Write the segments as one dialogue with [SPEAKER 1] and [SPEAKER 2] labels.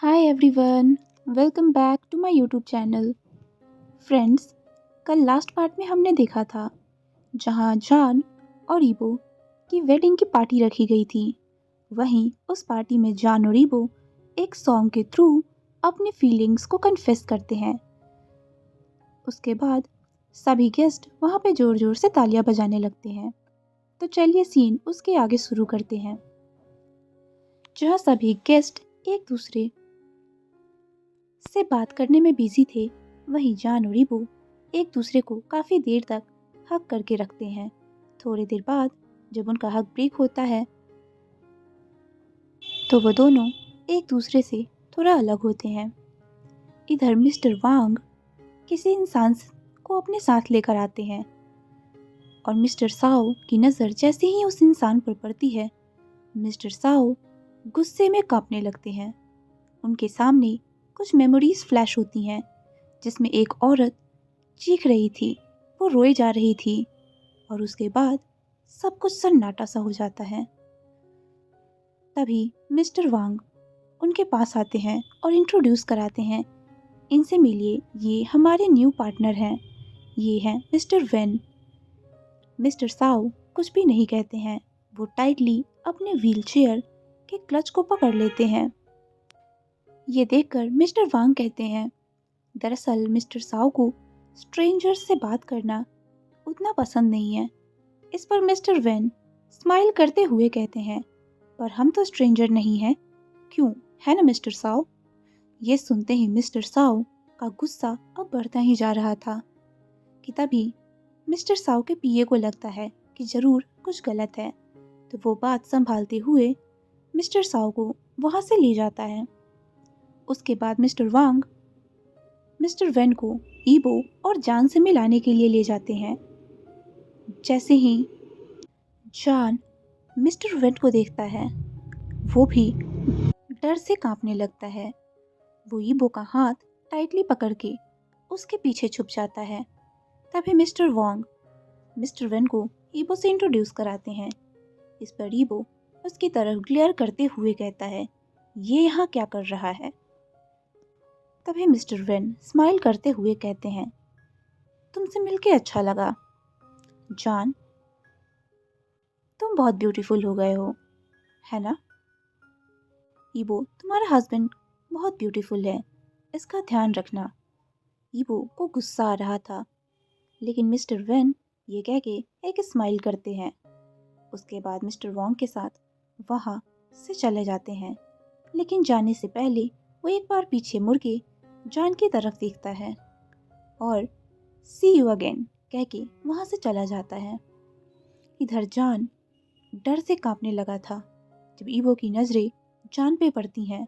[SPEAKER 1] Hi everyone, welcome back to my YouTube channel. Friends, कल last part में हमने देखा था जहां जॉन और ईबो की वेडिंग की पार्टी रखी गई थी। वहीं उस पार्टी में जॉन और ईबो एक सॉन्ग के थ्रू अपनी फीलिंग्स को कन्फेस करते हैं। उसके बाद सभी गेस्ट वहां पे जोर जोर से तालियां बजाने लगते हैं। तो चलिए सीन उसके आगे शुरू करते हैं। जहां सभी गेस्ट एक दूसरे से बात करने में बिजी थे, वहीं जान और इबो एक दूसरे को काफी देर तक हग करके रखते हैं। थोड़ी देर बाद जब उनका हग ब्रेक होता है तो वो दोनों एक दूसरे से थोड़ा अलग होते हैं। इधर मिस्टर वांग किसी इंसान को अपने साथ लेकर आते हैं और मिस्टर साओ की नज़र जैसे ही उस इंसान पर पड़ती है, मिस्टर साओ गुस्से में कांपने लगते हैं। उनके सामने कुछ मेमोरीज फ्लैश होती हैं जिसमें एक औरत चीख रही थी, वो रोए जा रही थी और उसके बाद सब कुछ सन्नाटा सा हो जाता है। तभी मिस्टर वांग उनके पास आते हैं और इंट्रोड्यूस कराते हैं, इनसे मिलिए, ये हमारे न्यू पार्टनर हैं, ये हैं मिस्टर वेन। मिस्टर साओ कुछ भी नहीं कहते हैं, वो टाइटली अपने व्हीलचेयर के क्लच को पकड़ लेते हैं। ये देखकर मिस्टर वांग कहते हैं, दरअसल मिस्टर साओ को स्ट्रेंजर्स से बात करना उतना पसंद नहीं है। इस पर मिस्टर वेन स्माइल करते हुए कहते हैं, पर हम तो स्ट्रेंजर नहीं हैं, क्यों, है ना मिस्टर साओ? ये सुनते ही मिस्टर साओ का गुस्सा अब बढ़ता ही जा रहा था कि तभी मिस्टर साओ के पीए को लगता है कि जरूर कुछ गलत है, तो वो बात संभालते हुए मिस्टर साओ को वहां से ले जाता है। उसके बाद मिस्टर वांग मिस्टर वेन को ईबो और जान से मिलाने के लिए ले जाते हैं। जैसे ही जॉन मिस्टर वेन को देखता है, वो भी डर से कांपने लगता है। वो ईबो का हाथ टाइटली पकड़ के उसके पीछे छुप जाता है। तभी मिस्टर वोंग मिस्टर वेन को ईबो से इंट्रोड्यूस कराते हैं। इस पर ईबो उसकी तरफ ग्लेयर करते हुए कहता है, ये यहाँ क्या कर रहा है? तभी मिस्टर वेन स्माइल करते हुए कहते हैं, तुमसे मिलके अच्छा लगा जॉन, तुम बहुत ब्यूटीफुल हो गए हो, है ना? ईबो, तुम्हारा हस्बैंड बहुत ब्यूटीफुल है, इसका ध्यान रखना। ईबो को गुस्सा आ रहा था, लेकिन मिस्टर वेन ये कह के एक स्माइल करते हैं। उसके बाद मिस्टर वोंग के साथ वहाँ से चले जाते हैं, लेकिन जाने से पहले वो एक बार पीछे मुड़ के जॉन की तरफ देखता है और सी यू अगेन कह के वहाँ से चला जाता है। इधर जॉन डर से कांपने लगा था। जब ईबो की नज़रें जॉन पे पड़ती हैं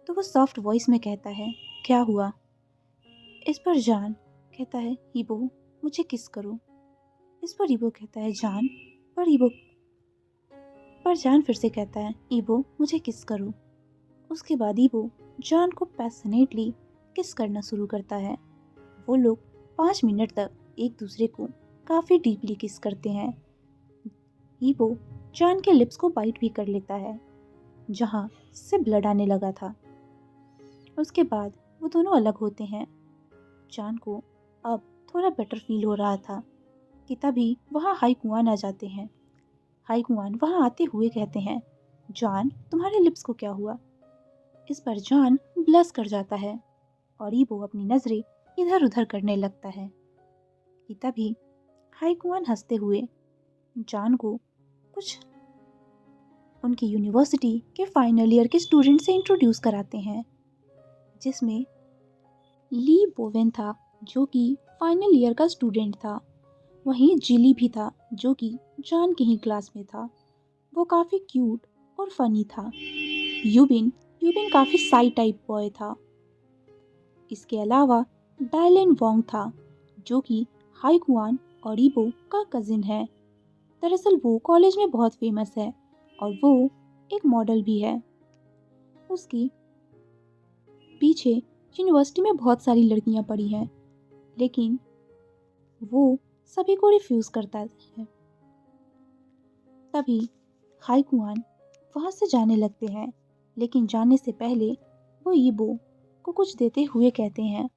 [SPEAKER 1] तो वो सॉफ्ट वॉइस में कहता है, क्या हुआ? इस पर जॉन कहता है, ईबो मुझे किस करो। इस पर ईबो कहता है, जान, पर ईबो पर जान फिर से कहता है, ईबो मुझे किस करो। उसके बाद ईबो जॉन को पैशनेटली किस करना शुरू करता है। वो लोग 5 मिनट तक एक दूसरे को काफ़ी डीपली किस करते हैं। ईबो जॉन के लिप्स को बाइट भी कर लेता है, जहाँ से ब्लड आने लगा था। उसके बाद वो दोनों अलग होते हैं। जॉन को अब थोड़ा बेटर फील हो रहा था कि तभी वहाँ हाई कुआन आ जाते हैं। हाई कुआन वहाँ आते हुए कहते हैं, जॉन तुम्हारे लिप्स को क्या हुआ? इस पर जॉन ब्लश कर जाता है और ईबो अपनी नज़रें इधर उधर करने लगता है कि तभी हाई कुआन हंसते हुए जॉन को कुछ उनकी यूनिवर्सिटी के फाइनल ईयर के स्टूडेंट से इंट्रोड्यूस कराते हैं, जिसमें ली बोवेन था जो कि फाइनल ईयर का स्टूडेंट था। वहीं जिली भी था जो कि जॉन की ही क्लास में था। वो काफ़ी क्यूट और फनी था। यूबिन यूबिन काफ़ी साई टाइप बॉय था। इसके अलावा डायलेन वोंग था जो कि हाई कुआन और ईबो का कजिन है। दरअसल वो कॉलेज में बहुत फेमस है और वो एक मॉडल भी है। उसकी पीछे यूनिवर्सिटी में बहुत सारी लड़कियां पड़ी हैं, लेकिन वो सभी को रिफ्यूज़ करता है। तभी हाई कुआन वहाँ से जाने लगते हैं, लेकिन जाने से पहले वो ईबो को कुछ देते हुए कहते हैं।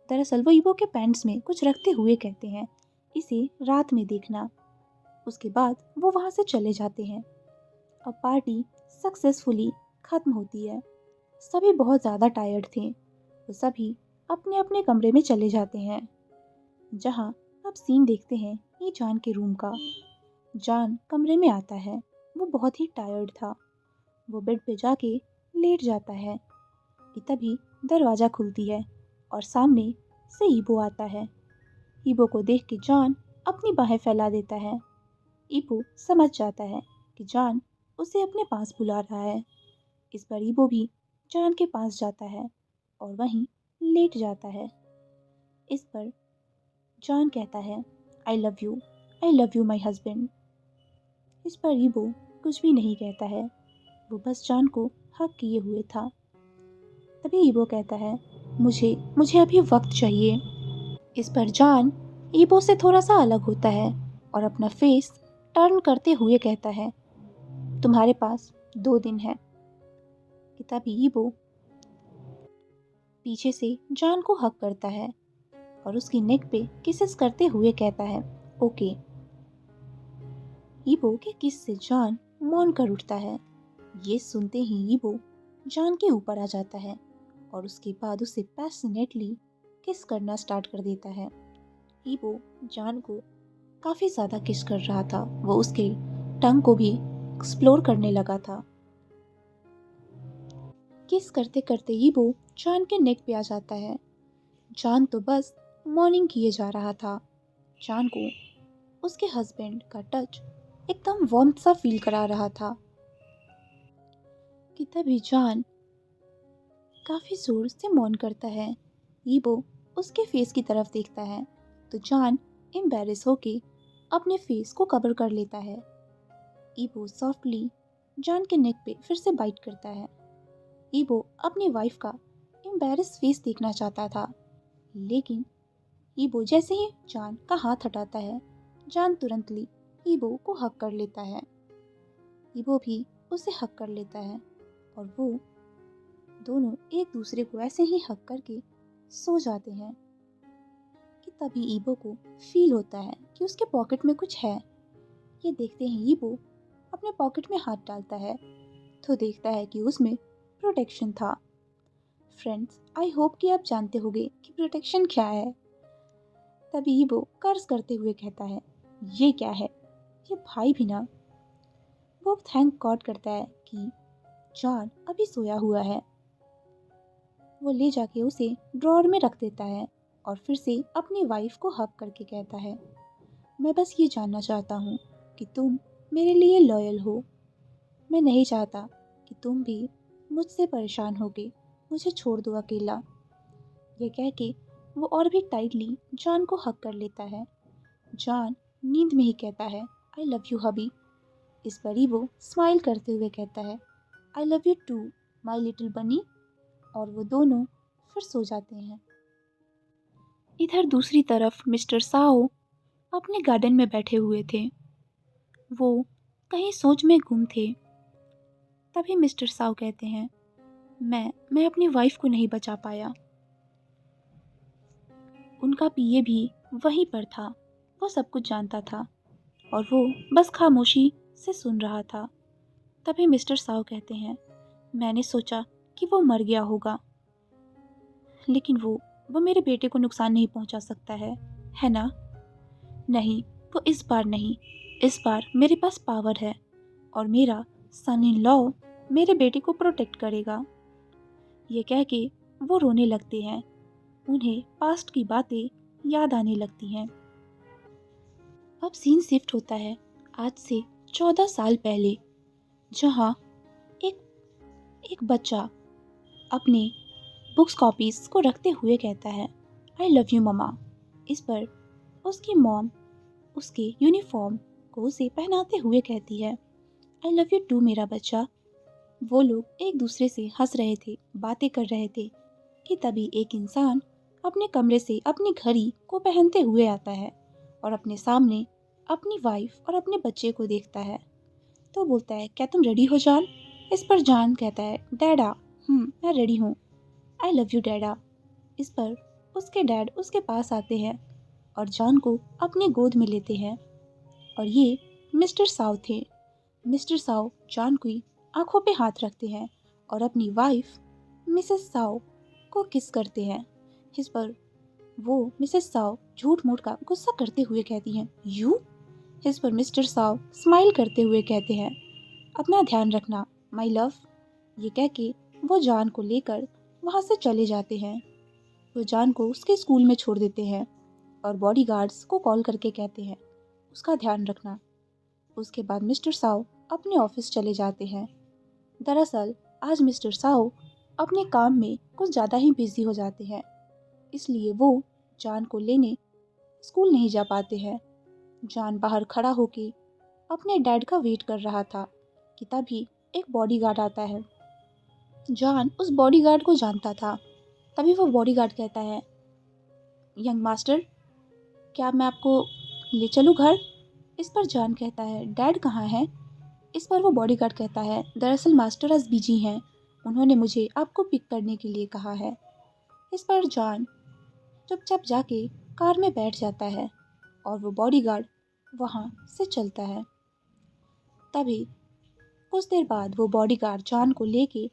[SPEAKER 1] दरअसल वो ईबो के पैंट्स में कुछ रखते हुए कहते हैं, इसे रात में देखना। उसके बाद वो वहाँ से चले जाते हैं। अब पार्टी सक्सेसफुली खत्म होती है। सभी बहुत ज़्यादा टायर्ड थे। वो सभी अपने अपने कमरे में चले जाते हैं, जहाँ अब सीन देखते हैं ये जान के रूम का। जान कमरे में आता है। वो बहुत ही टायर्ड था। वो बेड पे जाके लेट जाता है कि तभी दरवाज़ा खुलती है और सामने से ईबो आता है। ईबो को देख के जान अपनी बाहें फैला देता है। ईबो समझ जाता है कि जान उसे अपने पास बुला रहा है। इस पर ईबो भी जान के पास जाता है और वहीं लेट जाता है। इस पर जान कहता है, I love you my husband. इस पर ईबो कुछ भी नहीं कहता है। वो बस जान को हक किए हुए था। तभी ईबो कहता है, मुझे मुझे अभी वक्त चाहिए। इस पर जान ईबो से थोड़ा सा अलग होता है और अपना फेस टर्न करते हुए कहता है, तुम्हारे पास 2 दिन है। कि तभी ईबो पीछे से जान को हक करता है और उसकी नेक पे किसेस करते हुए कहता है, ओके। ईबो के किस से जान मौन कर उठता है। ये सुनते ही ईबो जान के ऊपर आ जाता है और उसके बाद उसे पैशनेटली किस करना स्टार्ट कर देता है। ईबो जान को काफ़ी ज़्यादा किस कर रहा था। वो उसके टंग को भी एक्सप्लोर करने लगा था। किस करते करते ईबो जान के नेक पे आ जाता है। जान तो बस मॉर्निंग किए जा रहा था। जान को उसके हस्बैंड का टच एकदम वार्म सा फील करा रहा था कि तभी जान काफ़ी जोर से मौन करता है। ईबो उसके फेस की तरफ देखता है तो जान एम्बैरेस होके अपने फेस को कवर कर लेता है। ईबो सॉफ्टली जान के नेक पे फिर से बाइट करता है। ईबो अपनी वाइफ का एम्बैरेस फेस देखना चाहता था, लेकिन ईबो जैसे ही जान का हाथ हटाता है, जान तुरंतली ईबो को हक कर लेता है। ईबो भी उसे हक कर लेता है और वो दोनों एक दूसरे को ऐसे ही हक करके सो जाते हैं कि तभी ईबो को फील होता है कि उसके पॉकेट में कुछ है। ये देखते ही ईबो अपने पॉकेट में हाथ डालता है तो देखता है कि उसमें प्रोटेक्शन था। फ्रेंड्स, आई होप कि आप जानते होंगे कि प्रोटेक्शन क्या है। तभी ईबो कर्ज करते हुए कहता है, ये क्या है? ये भाई भी ना। वो थैंक गॉड करता है कि जॉन अभी सोया हुआ है। वो ले जाके उसे ड्रॉअर में रख देता है और फिर से अपनी वाइफ को हक करके कहता है, मैं बस ये जानना चाहता हूँ कि तुम मेरे लिए लॉयल हो। मैं नहीं चाहता कि तुम भी मुझसे परेशान होके मुझे छोड़ दो अकेला। ये कह के वो और भी टाइटली जॉन को हक कर लेता है। जॉन नींद में ही कहता है, आई लव यू हबी। इस पर ही वो स्माइल करते हुए कहता है, I love you to my little bunny. और वो दोनों फिर सो जाते हैं। इधर दूसरी तरफ मिस्टर साओ अपने गार्डन में बैठे हुए थे। वो कहीं सोच में गुम थे। तभी मिस्टर साओ कहते हैं, मैं अपनी वाइफ को नहीं बचा पाया। उनका पीए भी वहीं पर था। वो सब कुछ जानता था और वो बस खामोशी से सुन रहा था। तभी मिस्टर साओ कहते हैं, मैंने सोचा कि वो मर गया होगा, लेकिन वो मेरे बेटे को नुकसान नहीं पहुंचा सकता है ना? नहीं, वो इस बार नहीं। इस बार मेरे पास पावर है और मेरा सन इन लॉ मेरे बेटे को प्रोटेक्ट करेगा। ये कह के वो रोने लगते हैं। उन्हें पास्ट की बातें याद आने लगती हैं। अब सीन शिफ्ट होता है आज से 14 साल पहले, जहाँ एक एक बच्चा अपने बुक्स कॉपीज को रखते हुए कहता है, आई लव यू ममा। इस पर उसकी मॉम उसके यूनिफॉर्म को उसे पहनाते हुए कहती है, आई लव यू टू मेरा बच्चा। वो लोग एक दूसरे से हंस रहे थे, बातें कर रहे थे कि तभी एक इंसान अपने कमरे से अपनी घड़ी को पहनते हुए आता है और अपने सामने अपनी वाइफ और अपने बच्चे को देखता है। तो बोलता है, क्या तुम रेडी हो जान? इस पर जान कहता है, डैडा मैं रेडी हूँ। आई लव यू डैडा। इस पर उसके डैड उसके पास आते हैं और जॉन को अपनी गोद में लेते हैं। और ये मिस्टर साव थे। मिस्टर साव जॉन की आंखों पे हाथ रखते हैं और अपनी वाइफ मिसेस साव को किस करते हैं। इस पर वो मिसेस साव झूठ मूठ का गुस्सा करते हुए कहती हैं, यू। इस पर मिस्टर साव स्माइल करते हुए कहते हैं, अपना ध्यान रखना माय लव। ये कह के वो जॉन को लेकर वहाँ से चले जाते हैं। वो जॉन को उसके स्कूल में छोड़ देते हैं और बॉडीगार्ड्स को कॉल करके कहते हैं उसका ध्यान रखना। उसके बाद मिस्टर साव अपने ऑफिस चले जाते हैं। दरअसल आज मिस्टर साव अपने काम में कुछ ज़्यादा ही बिजी हो जाते हैं, इसलिए वो जॉन को लेने स्कूल नहीं जा पाते हैं। जॉन बाहर खड़ा होके अपने डैड का वेट कर रहा था कि तभी एक बॉडीगार्ड आता है। जॉन उस बॉडीगार्ड को जानता था। तभी वो बॉडीगार्ड कहता है, यंग मास्टर, क्या मैं आपको ले चलूँ घर? इस पर जॉन कहता है, डैड कहाँ है? इस पर वो बॉडीगार्ड कहता है, दरअसल मास्टर आज बिजी हैं, उन्होंने मुझे आपको पिक करने के लिए कहा है। इस पर जॉन चुपचाप जाके कार में बैठ जाता है और वो बॉडीगार्ड वहाँ से चलता है। तभी कुछ देर बाद वो बॉडीगार्ड जॉन को लेके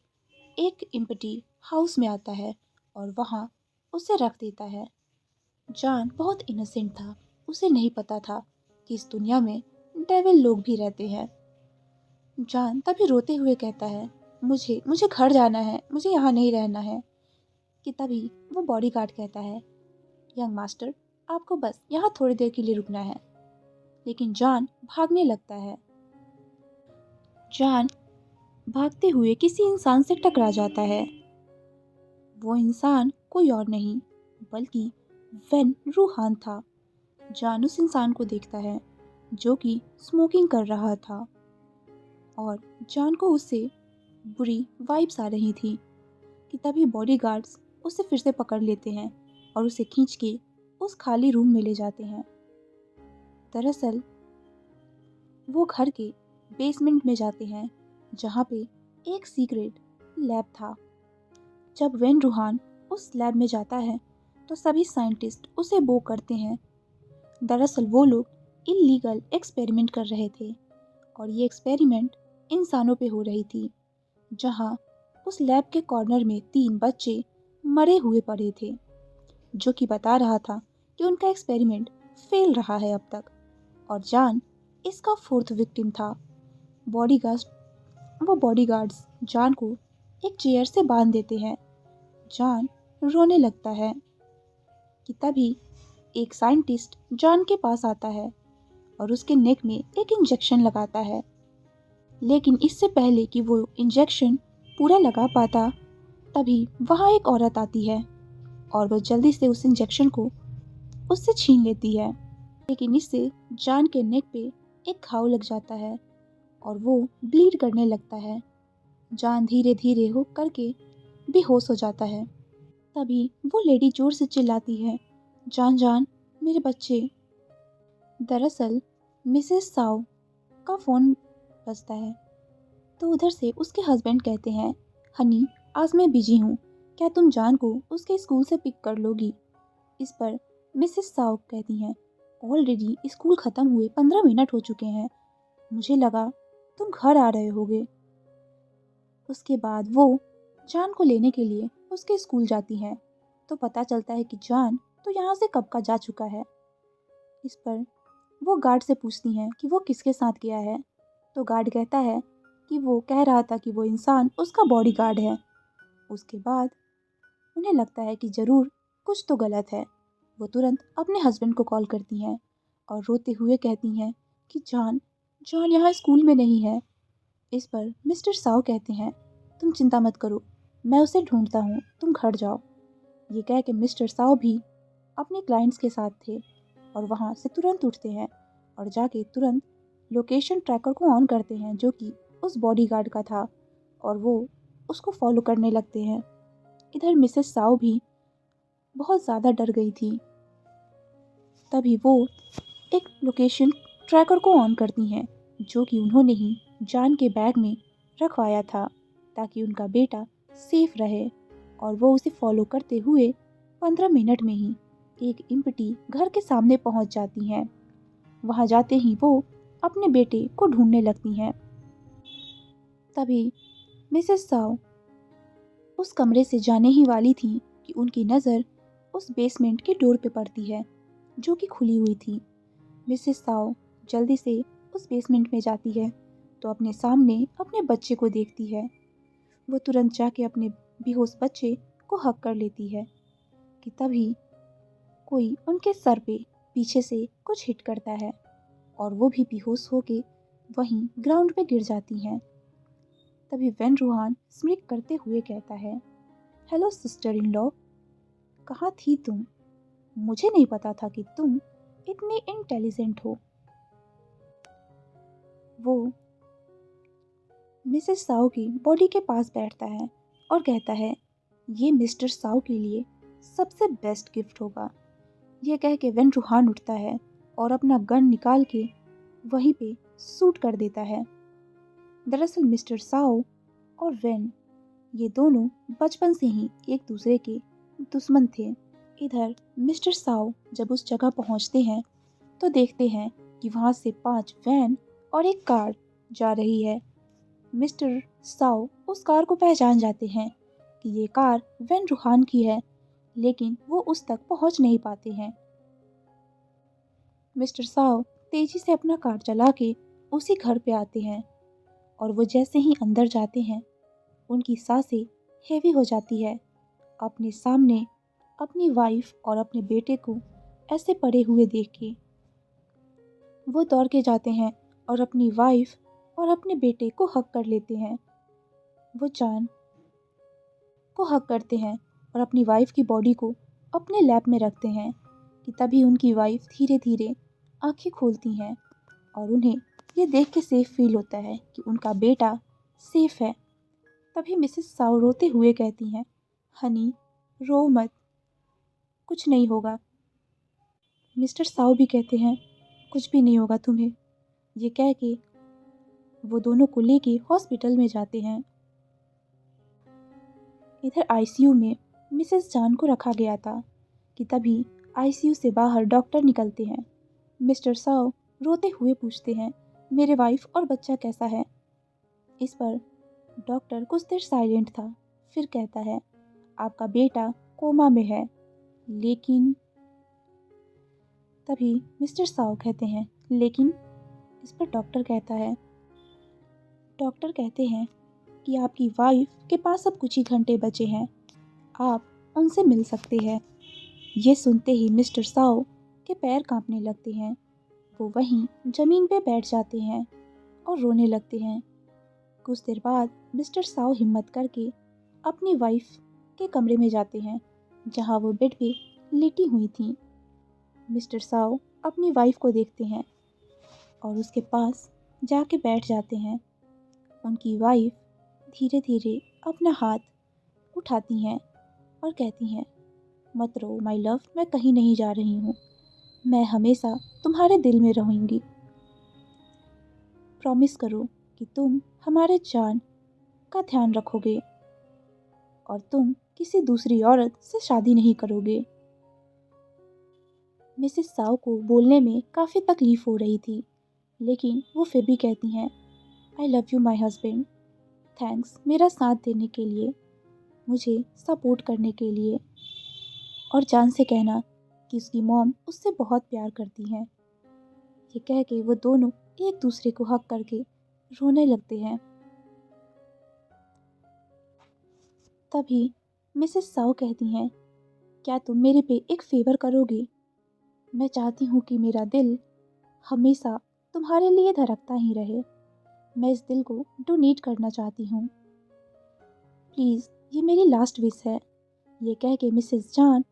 [SPEAKER 1] एक एम्प्टी हाउस में आता है और वहाँ उसे रख देता है। जॉन बहुत इनोसेंट था, उसे नहीं पता था कि इस दुनिया में डेविल लोग भी रहते हैं। जॉन तभी रोते हुए कहता है, मुझे मुझे घर जाना है, मुझे यहाँ नहीं रहना है। कि तभी वो बॉडीगार्ड कहता है, यंग मास्टर, आपको बस यहाँ थोड़ी देर के लिए रुकना है। लेकिन जॉन भागने लगता है। जॉन भागते हुए किसी इंसान से टकरा जाता है। वो इंसान कोई और नहीं बल्कि वेन रूहान था। जॉन उस इंसान को देखता है जो कि स्मोकिंग कर रहा था और जॉन को उससे बुरी वाइब्स आ रही थी। कि तभी बॉडीगार्ड्स उसे फिर से पकड़ लेते हैं और उसे खींच के उस खाली रूम में ले जाते हैं। दरअसल वो घर के बेसमेंट में जाते हैं जहाँ पे एक सीक्रेट लैब था। जब वेन रूहान उस लैब में जाता है तो सभी साइंटिस्ट उसे बो करते हैं। दरअसल वो लोग इल्लीगल एक्सपेरिमेंट कर रहे थे और ये एक्सपेरिमेंट इंसानों पे हो रही थी, जहाँ उस लैब के कॉर्नर में 3 बच्चे मरे हुए पड़े थे, जो कि बता रहा था कि उनका एक्सपेरिमेंट फेल रहा है अब तक। और जॉन इसका 4th विक्टिम था। वो बॉडीगार्ड्स जॉन को एक चेयर से बांध देते हैं। जॉन रोने लगता है। कि तभी एक साइंटिस्ट जॉन के पास आता है और उसके नेक में एक इंजेक्शन लगाता है। लेकिन इससे पहले कि वो इंजेक्शन पूरा लगा पाता, तभी वहाँ एक औरत आती है और वो जल्दी से उस इंजेक्शन को उससे छीन लेती है। लेकिन इससे जॉन के नेक पे एक घाव लग जाता है और वो ब्लीड करने लगता है। जॉन धीरे धीरे हो करके बेहोश हो जाता है। तभी वो लेडी जोर से चिल्लाती है, जॉन जॉन, मेरे बच्चे। दरअसल मिसेस साव का फ़ोन बजता है तो उधर से उसके हस्बैंड कहते हैं, हनी, आज मैं बिजी हूँ, क्या तुम जॉन को उसके स्कूल से पिक कर लोगी? इस पर मिसेस साव कहती हैं, ऑलरेडी स्कूल ख़त्म हुए 15 मिनट हो चुके हैं, मुझे लगा तुम घर आ रहे होगे। उसके बाद वो जॉन को लेने के लिए उसके स्कूल जाती हैं तो पता चलता है कि जॉन तो यहाँ से कब का जा चुका है। इस पर वो गार्ड से पूछती हैं कि वो किसके साथ गया है तो गार्ड कहता है कि वो कह रहा था कि वो इंसान उसका बॉडीगार्ड है। उसके बाद उन्हें लगता है कि ज़रूर कुछ तो गलत है। वो तुरंत अपने हस्बैंड को कॉल करती हैं और रोते हुए कहती हैं कि जॉन जॉन यहाँ स्कूल में नहीं है। इस पर मिस्टर साव कहते हैं, तुम चिंता मत करो, मैं उसे ढूंढता हूँ, तुम घर जाओ। ये कह के मिस्टर साव भी अपने क्लाइंट्स के साथ थे और वहाँ से तुरंत उठते हैं और जाके तुरंत लोकेशन ट्रैकर को ऑन करते हैं जो कि उस बॉडीगार्ड का था और वो उसको फॉलो करने लगते हैं। इधर मिसेस साव भी बहुत ज़्यादा डर गई थी। तभी वो एक लोकेशन ट्रैकर को ऑन करती हैं जो कि उन्होंने ही जॉन के बैग में रखवाया था ताकि उनका बेटा सेफ रहे। और वो उसे फॉलो करते हुए 15 मिनट में ही एक इम्पटी घर के सामने पहुंच जाती हैं। वहां जाते ही वो अपने बेटे को ढूंढने लगती हैं। तभी मिसेस साव उस कमरे से जाने ही वाली थी कि उनकी नज़र उस बेसमेंट के डोर पे पड़ती है जो कि खुली हुई थी। मिसेस साव जल्दी से उस बेसमेंट में जाती है तो अपने सामने अपने बच्चे को देखती है। वो तुरंत जाके अपने बेहोश बच्चे को हक कर लेती है कि तभी कोई उनके सर पे पीछे से कुछ हिट करता है और वो भी बेहोश होके वहीं ग्राउंड पे गिर जाती हैं। तभी वेन रूहान स्मिक करते हुए कहता है, हेलो सिस्टर इन लॉ, कहाँ थी तुम? मुझे नहीं पता था कि तुम इतनी इंटेलिजेंट हो। वो मिसेस साओ की बॉडी के पास बैठता है और कहता है, ये मिस्टर साओ के लिए सबसे बेस्ट गिफ्ट होगा। ये कह के वेन रूहान उठता है और अपना गन निकाल के वहीं पे शूट कर देता है। दरअसल मिस्टर साओ और वेन ये दोनों बचपन से ही एक दूसरे के दुश्मन थे। इधर मिस्टर साओ जब उस जगह पहुंचते हैं तो देखते हैं कि वहां से 5 वैन और एक कार जा रही है। मिस्टर साओ उस कार को पहचान जाते हैं कि ये कार वेन रूहान की है, लेकिन वो उस तक पहुंच नहीं पाते हैं। मिस्टर साओ तेजी से अपना कार चला के उसी घर पे आते हैं और वो जैसे ही अंदर जाते हैं उनकी सांसें हेवी हो जाती है। अपने सामने अपनी वाइफ और अपने बेटे को ऐसे पड़े हुए देख के वो दौड़ के जाते हैं और अपनी वाइफ और अपने बेटे को हक कर लेते हैं। वो जान को हक करते हैं और अपनी वाइफ की बॉडी को अपने लैप में रखते हैं कि तभी उनकी वाइफ धीरे धीरे आंखें खोलती हैं और उन्हें ये देख के सेफ फील होता है कि उनका बेटा सेफ है। तभी मिसेस साउ रोते हुए कहती हैं, हनी रो मत, कुछ नहीं होगा। मिस्टर साउ भी कहते हैं, कुछ भी नहीं होगा तुम्हें। ये कह के वो दोनों को लेके हॉस्पिटल में जाते हैं। इधर आईसीयू में मिसेस जान को रखा गया था कि तभी आईसीयू से बाहर डॉक्टर निकलते हैं। मिस्टर साउ रोते हुए पूछते हैं, मेरे वाइफ और बच्चा कैसा है? इस पर डॉक्टर कुछ देर साइलेंट था, फिर कहता है, आपका बेटा कोमा में है, लेकिन तभी मिस्टर साउ कहते हैं, लेकिन इस पर डॉक्टर कहते हैं कि आपकी वाइफ के पास अब कुछ ही घंटे बचे हैं, आप उनसे मिल सकते हैं। ये सुनते ही मिस्टर साओ के पैर कांपने लगते हैं। वो वहीं जमीन पे बैठ जाते हैं और रोने लगते हैं। कुछ देर बाद मिस्टर साओ हिम्मत करके अपनी वाइफ के कमरे में जाते हैं जहां वो बेड पे लेटी हुई थी। मिस्टर साओ अपनी वाइफ को देखते हैं और उसके पास जाके बैठ जाते हैं। उनकी वाइफ धीरे धीरे अपना हाथ उठाती हैं और कहती हैं, मत रो माय लव, मैं कहीं नहीं जा रही हूँ, मैं हमेशा तुम्हारे दिल में रहूँगी। प्रॉमिस करो कि तुम हमारे जान का ध्यान रखोगे और तुम किसी दूसरी औरत से शादी नहीं करोगे। मिसेस साओ को बोलने में काफ़ी तकलीफ हो रही थी, लेकिन वो फिर भी कहती हैं, आई love you my husband, thanks मेरा साथ देने के लिए, मुझे सपोर्ट करने के लिए, और जान से कहना कि उसकी मॉम उससे बहुत प्यार करती हैं। ये कह के वो दोनों एक दूसरे को हक करके रोने लगते हैं। तभी मिसेस साओ कहती हैं, क्या तुम मेरे पे एक फेवर करोगे? मैं चाहती हूँ कि मेरा दिल हमेशा तुम्हारे लिए धड़कता ही रहे। मैं इस दिल को डोनेट करना चाहती हूँ, प्लीज़ ये मेरी लास्ट विश है। ये कह के मिसेस जान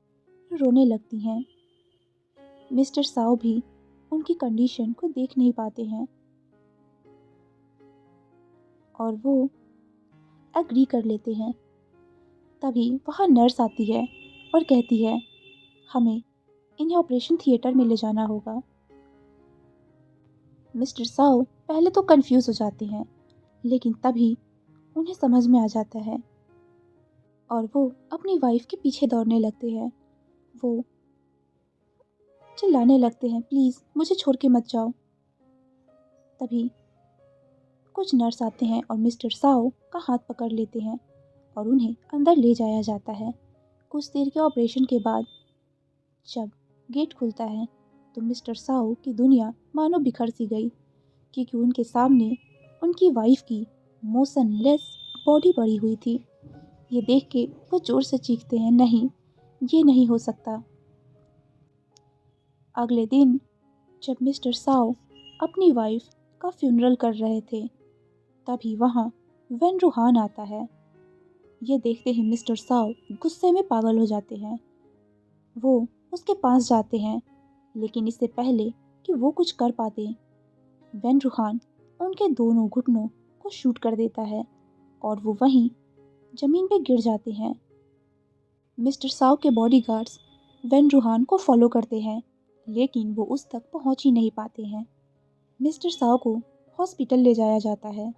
[SPEAKER 1] रोने लगती हैं। मिस्टर साओ भी उनकी कंडीशन को देख नहीं पाते हैं और वो एग्री कर लेते हैं। तभी वहाँ नर्स आती है और कहती है, हमें इन्हें ऑपरेशन थिएटर में ले जाना होगा। मिस्टर साओ पहले तो कंफ्यूज हो जाते हैं, लेकिन तभी उन्हें समझ में आ जाता है और वो अपनी वाइफ के पीछे दौड़ने लगते हैं। वो चिल्लाने लगते हैं, प्लीज़ मुझे छोड़ के मत जाओ। तभी कुछ नर्स आते हैं और मिस्टर साओ का हाथ पकड़ लेते हैं और उन्हें अंदर ले जाया जाता है। कुछ देर के ऑपरेशन के बाद जब गेट खुलता है तो मिस्टर साओ की दुनिया मानो बिखर सी गई, क्योंकि उनके सामने उनकी वाइफ की मोशनलेस बॉडी पड़ी हुई थी। ये देख के वो जोर से चीखते हैं, नहीं, ये नहीं हो सकता। अगले दिन जब मिस्टर साओ अपनी वाइफ का फ्यूनरल कर रहे थे, तभी वहाँ वेन रूहान आता है। ये देखते ही मिस्टर साओ गुस्से में पागल हो जाते हैं। वो उसके पास जाते हैं, लेकिन इससे पहले कि वो कुछ कर पाते, वेन रूहान उनके दोनों घुटनों को शूट कर देता है और वो वहीं जमीन पे गिर जाते हैं। मिस्टर साओ के बॉडीगार्ड्स वेन रूहान को फॉलो करते हैं, लेकिन वो उस तक पहुंच ही नहीं पाते हैं। मिस्टर साओ को हॉस्पिटल ले जाया जाता है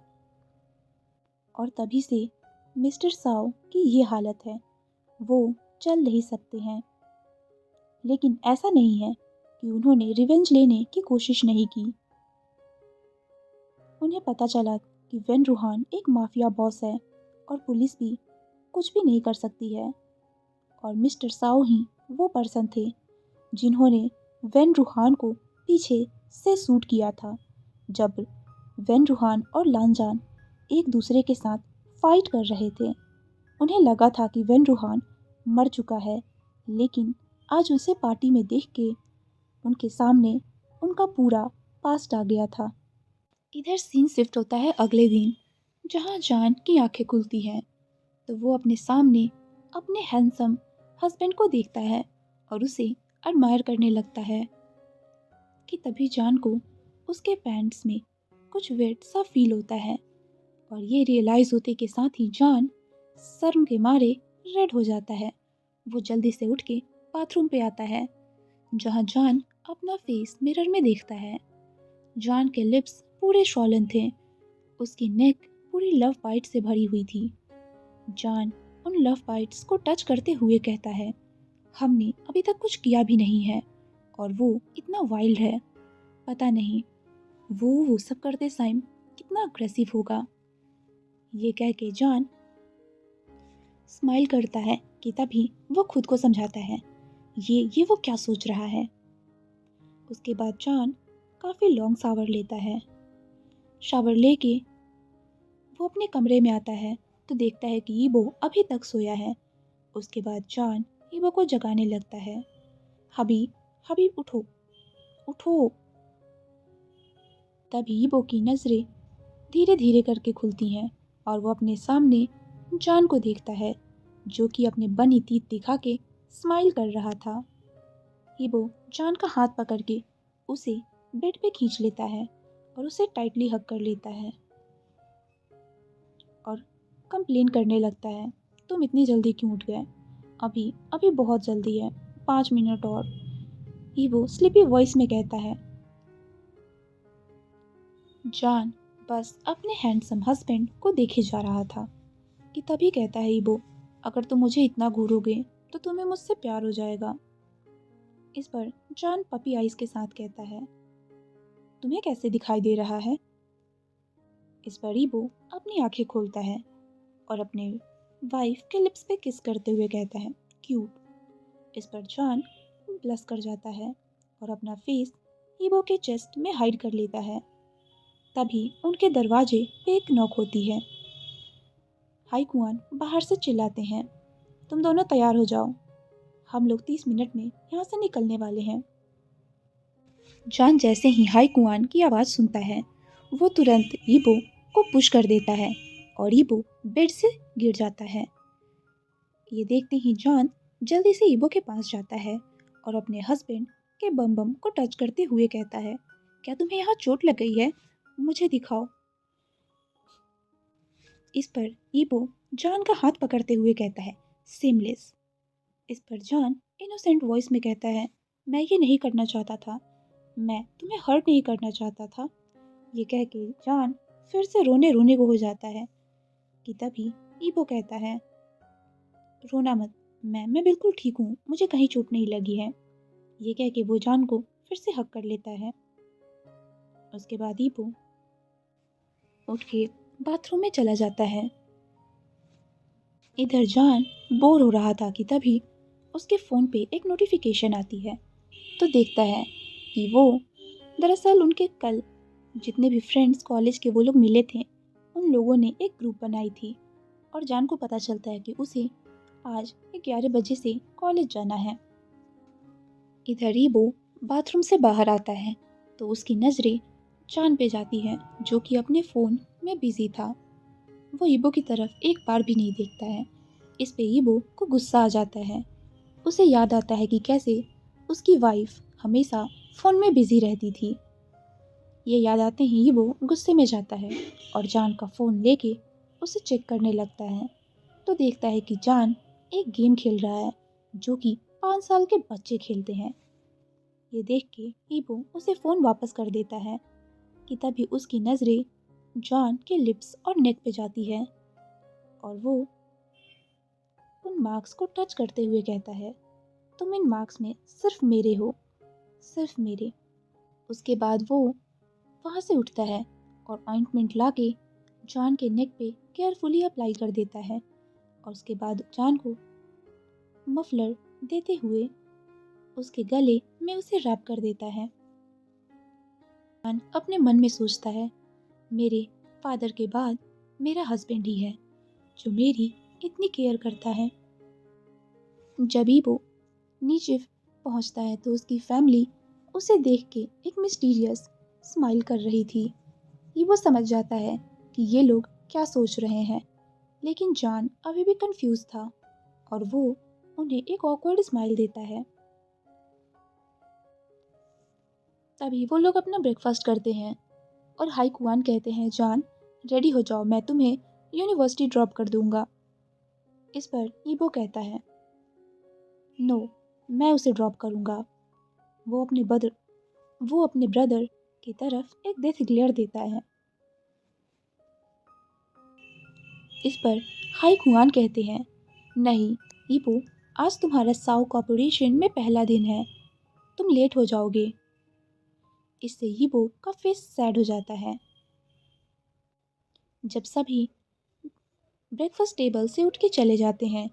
[SPEAKER 1] और तभी से मिस्टर साओ की ये हालत है। वो चल नहीं सकते हैं, लेकिन ऐसा नहीं है कि उन्होंने रिवेंज लेने की कोशिश नहीं की। उन्हें पता चला कि वेन रूहान एक माफिया बॉस है और पुलिस भी कुछ भी नहीं कर सकती है, और मिस्टर साओ ही वो पर्सन थे जिन्होंने वेन रूहान को पीछे से शूट किया था। जब वेन रूहान और लानजान एक दूसरे के साथ फाइट कर रहे थे, उन्हें लगा था कि वेन रूहान मर चुका है, लेकिन आज उसे पार्टी में देख के उनके सामने उनका पूरा पास्ट आ गया था। इधर सीन शिफ्ट होता है अगले दिन, जहाँ जान की आंखें खुलती हैं तो वो अपने सामने अपने हैंडसम हस्बैंड को देखता है और उसे एडमायर करने लगता है कि तभी जान को उसके पैंट्स में कुछ वेट सा फील होता है, और ये रियलाइज़ होते के साथ ही जान शर्म के मारे रेड हो जाता है। वो जल्दी से उठ के बाथरूम पे आता है, जहाँ जान अपना फेस मिरर में देखता है। जान के लिप्स पूरे स्वॉलन थे, उसकी नेक पूरी लव बाइट से भरी हुई थी। जान उन लव बाइट्स को टच करते हुए कहता है, हमने अभी तक कुछ किया भी नहीं है और वो इतना वाइल्ड है, पता नहीं वो सब करते टाइम कितना अग्रेसिव होगा। ये कह के जान स्माइल करता है कि तभी वो खुद को समझाता है ये वो क्या सोच रहा है। उसके बाद जान काफ़ी लॉन्ग शावर लेता है। शावर लेके वो अपने कमरे में आता है तो देखता है कि ईबो अभी तक सोया है। उसके बाद जान ईबो को जगाने लगता है, हबीब हबीब उठो उठो। तभी ईबो की नज़रें धीरे धीरे करके खुलती हैं और वो अपने सामने जान को देखता है, जो कि अपने बनी तीत दिखा के स्माइल कर रहा था। ईबो जान का हाथ पकड़ के उसे बेड पे खींच लेता है और उसे टाइटली हग कर लेता है और कंप्लेन करने लगता है, तुम इतनी जल्दी क्यों उठ गए, अभी अभी बहुत जल्दी है, 5 मिनट और। ईबो स्लीपी वॉइस में कहता है। जान बस अपने हैंडसम हस्बैंड को देखे जा रहा था कि तभी कहता है ईबो, अगर तुम मुझे इतना घूरोगे तो तुम्हें मुझसे प्यार हो जाएगा। इस पर जान पपी आइज के साथ कहता है, तुम्हें कैसे दिखाई दे रहा है। इस पर ईबो अपनी आंखें खोलता है और अपने वाइफ के लिप्स पे किस करते हुए कहता है, क्यूट। इस पर जान ब्लश कर जाता है और अपना फेस ईबो के चेस्ट में हाइड कर लेता है। तभी उनके दरवाजे पे एक नॉक होती है। हाई कुआन बाहर से चिल्लाते हैं, तुम दोनों तैयार हो जाओ, हम लोग 30 मिनट में यहाँ से निकलने वाले हैं। जान जैसे ही हाई कुआन की आवाज़ सुनता है, वो तुरंत ईबो को पुश कर देता है और ईबो बेड से गिर जाता है। ये देखते ही जान जल्दी से ईबो के पास जाता है और अपने हस्बैंड के बम बम को टच करते हुए कहता है, क्या तुम्हें यहाँ चोट लग गई है, मुझे दिखाओ। इस पर ईबो जान का हाथ पकड़ते हुए कहता है, सिमलेस। इस पर जान इनोसेंट वॉइस में कहता है, मैं ये नहीं करना चाहता था, मैं तुम्हें हर्ट नहीं करना चाहता था। ये कह के जान फिर से रोने रोने को हो जाता है कि तभी ईबो कहता है, रोना मत, मैं बिल्कुल ठीक हूँ, मुझे कहीं चोट नहीं लगी है। ये कह के वो जान को फिर से हक कर लेता है। उसके बाद ईबो उठ के बाथरूम में चला जाता है। इधर जान बोर हो रहा था कि तभी उसके फ़ोन पे एक नोटिफिकेशन आती है। तो देखता है कि वो दरअसल उनके कल जितने भी फ्रेंड्स कॉलेज के वो लोग मिले थे, उन लोगों ने एक ग्रुप बनाई थी। और जान को पता चलता है कि उसे आज 11 बजे से कॉलेज जाना है। इधर ईबो बाथरूम से बाहर आता है तो उसकी नज़रें जान पे जाती है, जो कि अपने फ़ोन में बिजी था। वो ईबो की तरफ एक बार भी नहीं देखता है। इस पे ईबो को गुस्सा आ जाता है। उसे याद आता है कि कैसे उसकी वाइफ हमेशा फ़ोन में बिजी रहती थी। ये याद आते ही वो गुस्से में जाता है और जान का फ़ोन लेके उसे चेक करने लगता है। तो देखता है कि जान एक गेम खेल रहा है जो कि 5 साल के बच्चे खेलते हैं। ये देख के ईबो उसे फ़ोन वापस कर देता है कि तभी उसकी नज़रें जॉन के लिप्स और नेक पे जाती है और वो उन मार्क्स को टच करते हुए कहता है, तुम इन मार्क्स में सिर्फ मेरे हो, सिर्फ मेरे। उसके बाद वो वहाँ से उठता है और ऑइंटमेंट लाके जॉन के नेक पे केयरफुली अप्लाई कर देता है और उसके बाद जॉन को मफलर देते हुए उसके गले में उसे रैप कर देता है। जॉन अपने मन में सोचता है, मेरे फादर के बाद मेरा हस्बैंड ही है जो मेरी इतनी केयर करता है। जब भी वो नीचे पहुंचता है तो उसकी फैमिली उसे देख के एक मिस्टीरियस स्माइल कर रही थी। ये वो समझ जाता है कि ये लोग क्या सोच रहे हैं, लेकिन जॉन अभी भी कंफ्यूज था और वो उन्हें एक ऑकवर्ड स्माइल देता है। तभी वो लोग अपना ब्रेकफास्ट करते हैं और हाई कुआन कहते हैं, जॉन रेडी हो जाओ, मैं तुम्हें यूनिवर्सिटी ड्रॉप कर दूंगा। इस पर ईबो कहता है, नो, मैं उसे ड्रॉप करूंगा। वो अपने ब्रदर की तरफ एक डेथ ग्लेयर देता है। इस पर हाई कुआन कहते हैं, नहीं ईबो, आज तुम्हारा साउ कॉर्पोरेशन में पहला दिन है, तुम लेट हो जाओगे। इससे ईबो का फेस सैड हो जाता है। जब सभी ब्रेकफास्ट टेबल से उठ के चले जाते हैं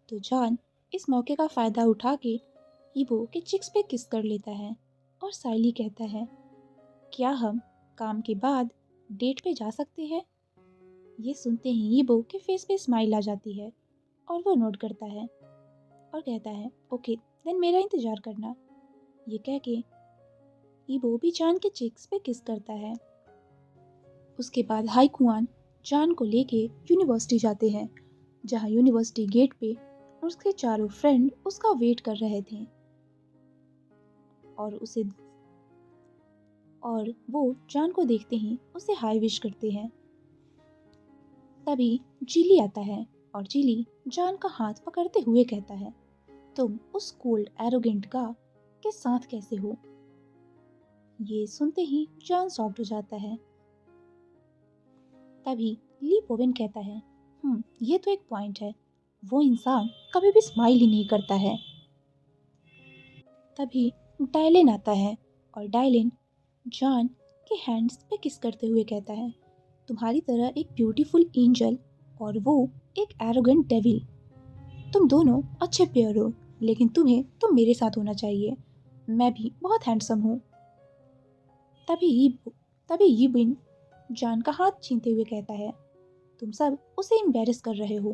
[SPEAKER 1] तो जॉन इस मौके का फ़ायदा उठा के ईबो के चिक्स पे किस कर लेता है और साइली कहता है, क्या हम काम के बाद डेट पे जा सकते हैं? ये सुनते ही ईबो के फेस पे स्माइल आ जाती है और वो नोट करता है और कहता है, ओके देन मेरा इंतज़ार करना। ये कह के ईबो भी जॉन के चिक्स पे किस करता है। उसके बाद हाई कुआन जॉन को लेके यूनिवर्सिटी जाते हैं, जहाँ यूनिवर्सिटी गेट पे उसके चारों फ्रेंड उसका वेट कर रहे थे और वो जॉन को देखते ही उसे हाई विश करते हैं। तभी जिली आता है और जिली जॉन का हाथ पकड़ते हुए कहता है, तुम उस कोल्ड एरोगेंट गा के साथ कैसे हो? ये सुनते ही जॉन शॉक्ड हो जाता है। तभी ली पोवेन कहता है, ये तो एक पॉइंट है, वो इंसान कभी भी स्माइल ही नहीं करता है। तभी डायलिन आता है और डायलिन जॉन के हैंड्स पे किस करते हुए कहता है, तुम्हारी तरह एक ब्यूटीफुल एंजल और वो एक एरोगेंट डेविल, तुम दोनों अच्छे पेयर हो, लेकिन तुम्हें तो मेरे साथ होना चाहिए, मैं भी बहुत हैंडसम हूँ। तभी तभी यिबिन जॉन का हाथ छीनते हुए कहता है, तुम सब उसे एम्बेरस कर रहे हो,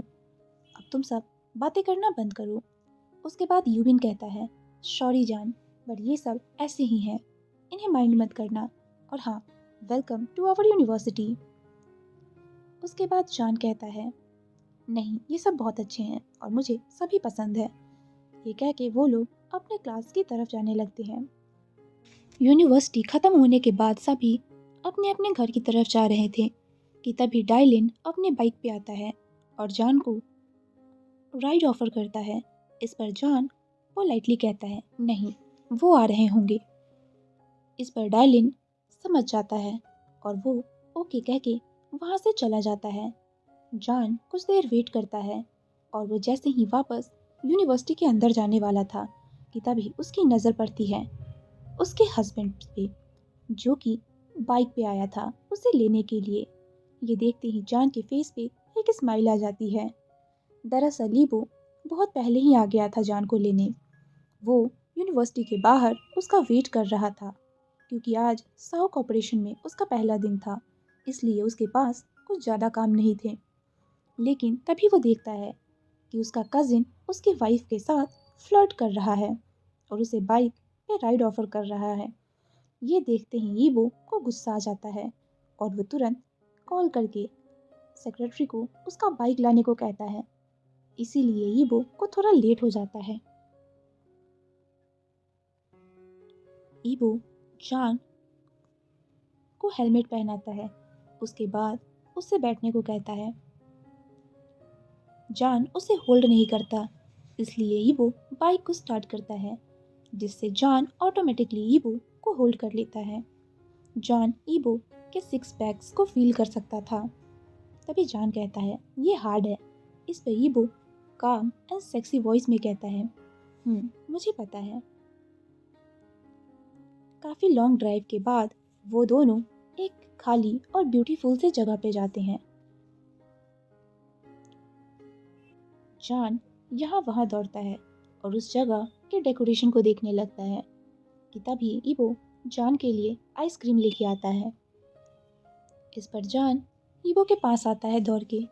[SPEAKER 1] अब तुम सब बातें करना बंद करो। उसके बाद यूबिन कहता है, सॉरी जान, बट ये सब ऐसे ही हैं, इन्हें माइंड मत करना, और हाँ, वेलकम टू आवर यूनिवर्सिटी। उसके बाद जान कहता है, नहीं ये सब बहुत अच्छे हैं और मुझे सभी पसंद है। ये कह के वो लोग अपने क्लास की तरफ जाने लगते हैं। यूनिवर्सिटी ख़त्म होने के बाद सभी अपने अपने घर की तरफ जा रहे थे कि तभी डायलिन अपने बाइक पे आता है और जॉन को राइड ऑफर करता है। इस पर जॉन पोलाइटली कहता है, नहीं वो आ रहे होंगे। इस पर डायलिन समझ जाता है और वो ओके कह के वहाँ से चला जाता है। जॉन कुछ देर वेट करता है और वो जैसे ही वापस यूनिवर्सिटी के अंदर जाने वाला था कि तभी उसकी नज़र पड़ती है उसके हस्बैंड पे, जो कि बाइक पे आया था उसे लेने के लिए। ये देखते ही जान के फेस पे एक स्माइल आ जाती है। दरअसल ईबो बहुत पहले ही आ गया था जान को लेने। वो यूनिवर्सिटी के बाहर उसका वेट कर रहा था क्योंकि आज साउ कॉर्पोरेशन में उसका पहला दिन था, इसलिए उसके पास कुछ ज़्यादा काम नहीं थे। लेकिन तभी वो देखता है कि उसका कजिन उसकी वाइफ के साथ फ्लर्ट कर रहा है और उसे बाइक पे राइड ऑफर कर रहा है। ये देखते ही ईबो को गुस्सा आ जाता है और वो तुरंत कॉल करके सेक्रेटरी को उसका बाइक लाने को कहता है। इसीलिए ईबो को थोड़ा लेट हो जाता है। ईबो जान को हेलमेट पहनाता है, उसके बाद उससे बैठने को कहता है। जान उसे होल्ड नहीं करता, इसलिए ईबो बाइक को स्टार्ट करता है, जिससे जान ऑटोमेटिकली ईबो को होल्ड कर लेता है। जान ईबो के सिक्स पैक्स को फील कर सकता था। तभी जान कहता है, ये हार्ड है। इस पे ईबो काम एंड सेक्सी वॉइस में कहता है, मुझे पता है। काफ़ी लॉन्ग ड्राइव के बाद वो दोनों एक खाली और ब्यूटीफुल से जगह पे जाते हैं। जान यहाँ वहाँ दौड़ता है और उस जगह के डेकोरेशन को देखने लगता है कि तभी ईबो जान के लिए आइसक्रीम लेके आता है। इस पर जान ईबो के पास आता है दौड़ के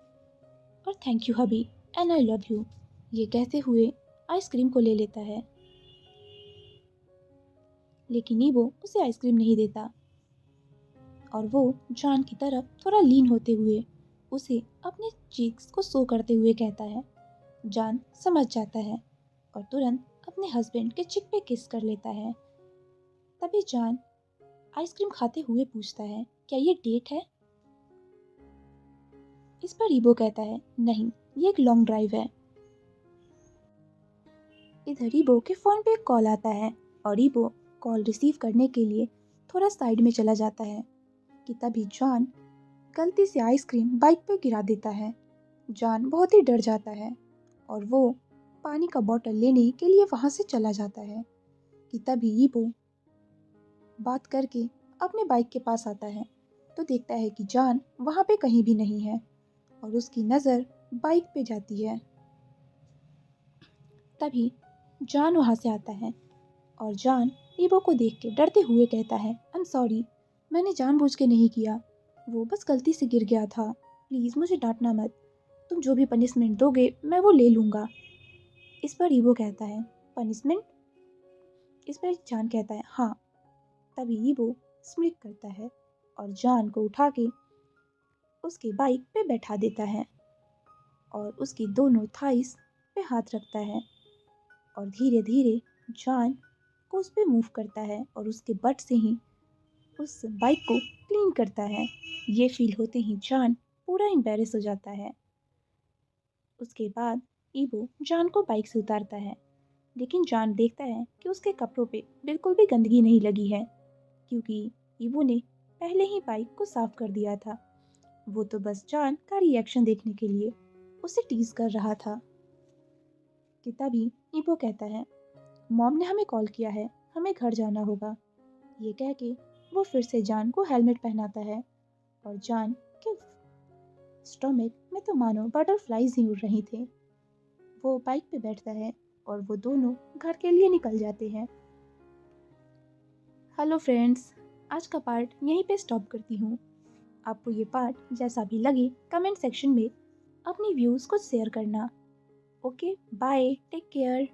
[SPEAKER 1] और thank you hubby and I love you ये कहते हुए आइसक्रीम को ले लेता है। लेकिन ईबो उसे आइसक्रीम नहीं देता और वो जान की तरफ थोड़ा लीन होते हुए उसे अपने चीक्स को शो करते हुए कहता है। जान समझ जाता है और तुरंत अपने हस्बैंड के चिक पे किस कर लेता है। तभी जान आइसक्रीम खाते हुए पूछता है, क्या ये डेट है? इस पर ईबो कहता है, नहीं, ये एक लॉन्ग ड्राइव है। इधर ईबो के फोन पे एक कॉल आता है और ईबो कॉल रिसीव करने के लिए थोड़ा साइड में चला जाता है कि तभी जॉन गलती से आइसक्रीम बाइक पे गिरा देता है। जॉन बहुत ही डर जाता है और वो पानी का बोतल लेने के लिए वहाँ से चला जाता है कि तभी ईबो बात करके अपने बाइक के पास आता है तो देखता है कि जॉन वहाँ पे कहीं भी नहीं है और उसकी नज़र बाइक पे जाती है। तभी जॉन वहाँ से आता है और जॉन ईबो को देख के डरते हुए कहता है, आई एम सॉरी, मैंने जानबूझ के नहीं किया, वो बस गलती से गिर गया था, प्लीज़ मुझे डांटना मत, तुम जो भी पनिशमेंट दोगे मैं वो ले लूँगा। इस पर ईबो कहता है, पनिशमेंट? इस पर जॉन कहता है, हाँ। तभी ईबो स्मिक करता है और जॉन को उठा के उसके बाइक पे बैठा देता है और उसकी दोनों थाइस पे हाथ रखता है और धीरे धीरे जॉन को उस पे मूव करता है और उसके बट से ही उस बाइक को क्लीन करता है। ये फील होते ही जॉन पूरा एम्बैरेस हो जाता है। उसके बाद ईबो जॉन को बाइक से उतारता है, लेकिन जॉन देखता है कि उसके कपड़ों पे बिल्कुल भी गंदगी नहीं लगी है क्योंकि ईबो ने पहले ही बाइक को साफ कर दिया था। वो तो बस जॉन का रिएक्शन देखने के लिए उसे टीज कर रहा था कि तभी ईबो कहता है, मॉम ने हमें कॉल किया है, हमें घर जाना होगा। ये कह के वो फिर से जॉन को हेलमेट पहनाता है और जॉन के स्टोमक में तो मानो बटरफ्लाइज ही उड़ रही थे। वो बाइक पे बैठता है और वो दोनों घर के लिए निकल जाते हैं। हेलो फ्रेंड्स, आज का पार्ट यहीं पे स्टॉप करती हूँ। आपको ये पार्ट जैसा भी लगे कमेंट सेक्शन में अपनी व्यूज़ को शेयर करना। Okay, bye, take care.